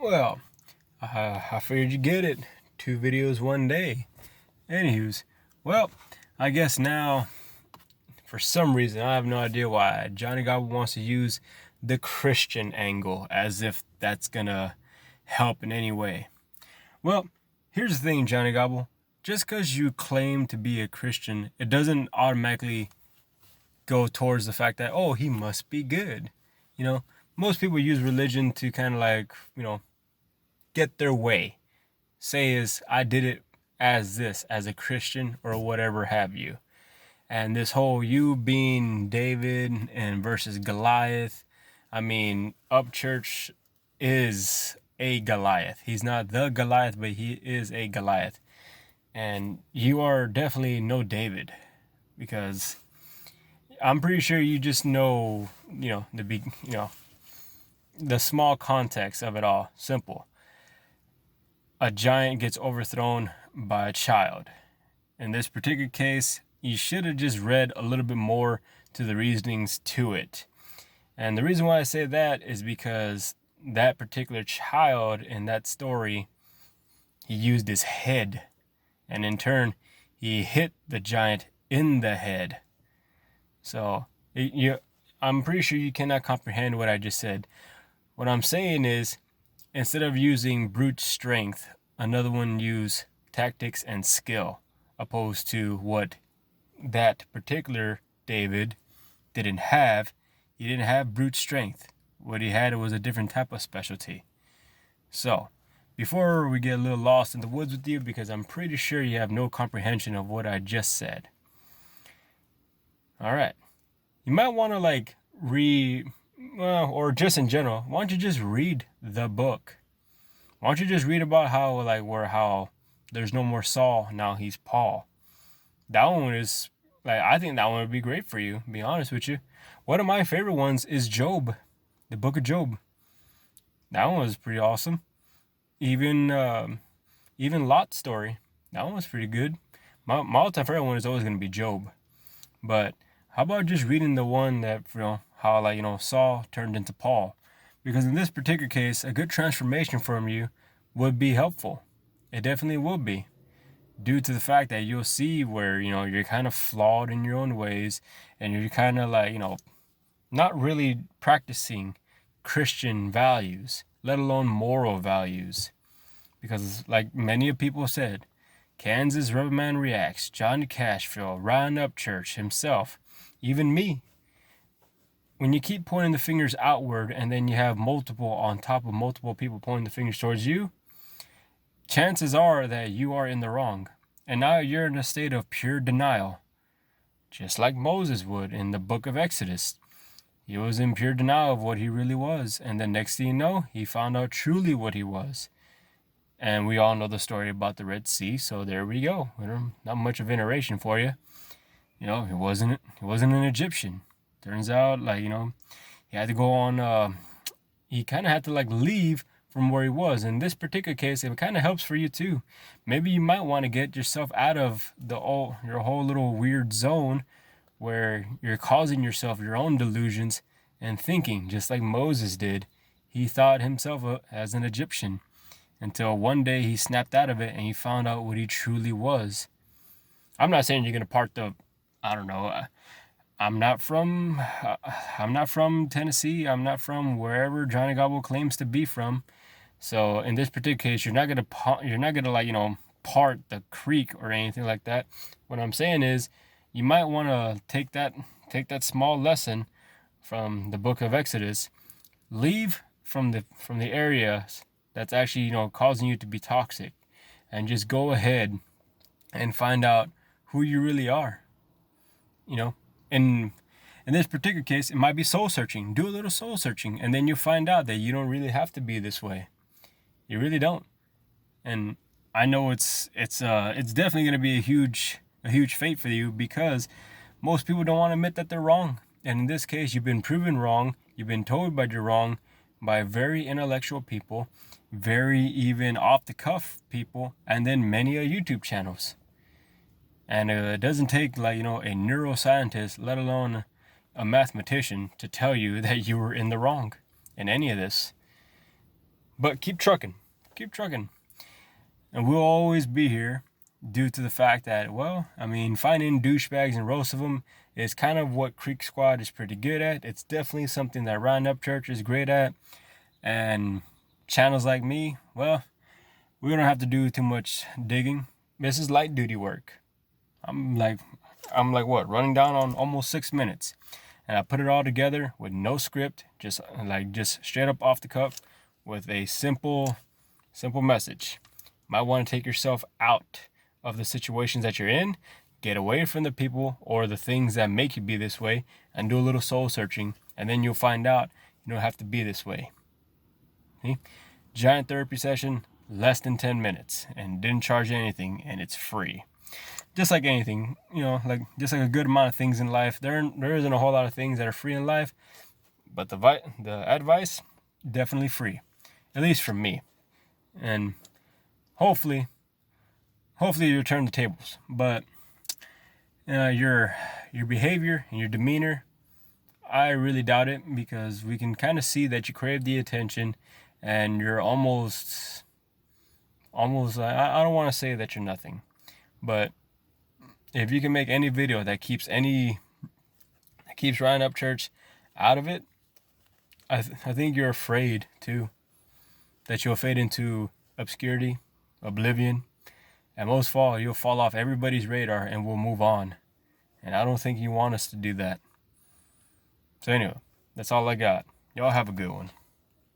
Well, I figured you get it. 2 videos one day. Anywho's, well, I guess now, for some reason, I have no idea why, Johnny Gobble wants to use the Christian angle as if that's gonna help in any way. Well, here's the thing, Johnny Gobble. Just because you claim to be a Christian, it doesn't automatically go towards the fact that, oh, he must be good. You know, most people use religion to kind of like, get their way. Say is, I did it as this, as a Christian or whatever have you. And this whole you being David and versus Goliath, I mean, Upchurch is a Goliath. He's not the Goliath, but he is a Goliath. And you are definitely no David, because I'm pretty sure you just know, the small context of it all. Simple. A giant gets overthrown by a child. In this particular case, you should have just read a little bit more to the reasonings to it. And the reason why I say that is because that particular child in that story, he used his head. And in turn, he hit the giant in the head. So, I'm pretty sure you cannot comprehend what I just said. What I'm saying is, instead of using brute strength, another one use tactics and skill, opposed to what that particular David didn't have. He didn't have brute strength. What he had was a different type of specialty. So, before we get a little lost in the woods with you, because I'm pretty sure you have no comprehension of what I just said. Alright. You might want to or just in general, why don't you just read the book? Why don't you just read about how there's no more Saul, now he's Paul. That one is, I think that one would be great for you, to be honest with you. One of my favorite ones is Job, the book of Job. That one was pretty awesome. Even Lot's story, that one was pretty good. My all-time favorite one is always going to be Job. But how about just reading the one that, how Saul turned into Paul? Because in this particular case, a good transformation from you would be helpful. It definitely will be. Due to the fact that you'll see where, you're kind of flawed in your own ways, and you're kind of not really practicing Christian values, let alone moral values. Because like many of people said, Kansas Rubberman Reacts, Johnny Cashville, Ryan Upchurch himself, even me. When you keep pointing the fingers outward and then you have multiple on top of multiple people pointing the fingers towards you, chances are that you are in the wrong. And now you're in a state of pure denial. Just like Moses would in the book of Exodus. He was in pure denial of what he really was. And the next thing you know, he found out truly what he was. And we all know the story about the Red Sea. So there we go. Not much of iteration for you. He wasn't an Egyptian. Turns out, he had to go on, he kind of had to leave from where he was. In this particular case, it kind of helps for you too. Maybe you might want to get yourself out of your whole little weird zone where you're causing yourself your own delusions and thinking, just like Moses did. He thought himself as an Egyptian until one day he snapped out of it and he found out what he truly was. I'm not saying you're going to part I'm not from Tennessee. I'm not from wherever Johnny Gobble claims to be from. So in this particular case, you're not gonna part the creek or anything like that. What I'm saying is, you might want to take that small lesson from the book of Exodus, leave from the areas that's actually causing you to be toxic, and just go ahead and find out who you really are. In this particular case, it might be soul searching. Do a little soul searching, and then you find out that you don't really have to be this way. You really don't. And I know it's definitely going to be a huge fate for you, because most people don't want to admit that they're wrong. And in this case, you've been proven wrong. You've been told that you're wrong by very intellectual people, very even off the cuff people, and then many YouTube channels. And it doesn't take a neuroscientist, let alone a mathematician, to tell you that you were in the wrong in any of this. But keep trucking. Keep trucking. And we'll always be here due to the fact that, well, I mean, finding douchebags and roast of them is kind of what Creek Squad is pretty good at. It's definitely something that Round Up Church is great at. And channels like me, well, we don't have to do too much digging. This is light duty work. I'm like what, running down on almost 6 minutes. And I put it all together with no script, just straight up off the cuff with a simple message. Might want to take yourself out of the situations that you're in, get away from the people or the things that make you be this way, and do a little soul searching, and then you'll find out you don't have to be this way. See? Giant therapy session, less than 10 minutes, and didn't charge anything, and it's free. Just like anything, just like a good amount of things in life, there isn't a whole lot of things that are free in life, but the advice, definitely free, at least from me. And hopefully you turn the tables. But your behavior and your demeanor, I really doubt it, because we can kind of see that you crave the attention, and you're almost. I don't want to say that you're nothing, but if you can make any video that keeps Round Up Church out of it, I think you're afraid too that you'll fade into obscurity, oblivion, and most of all, you'll fall off everybody's radar and we'll move on. And I don't think you want us to do that. So anyway, that's all I got. Y'all have a good one.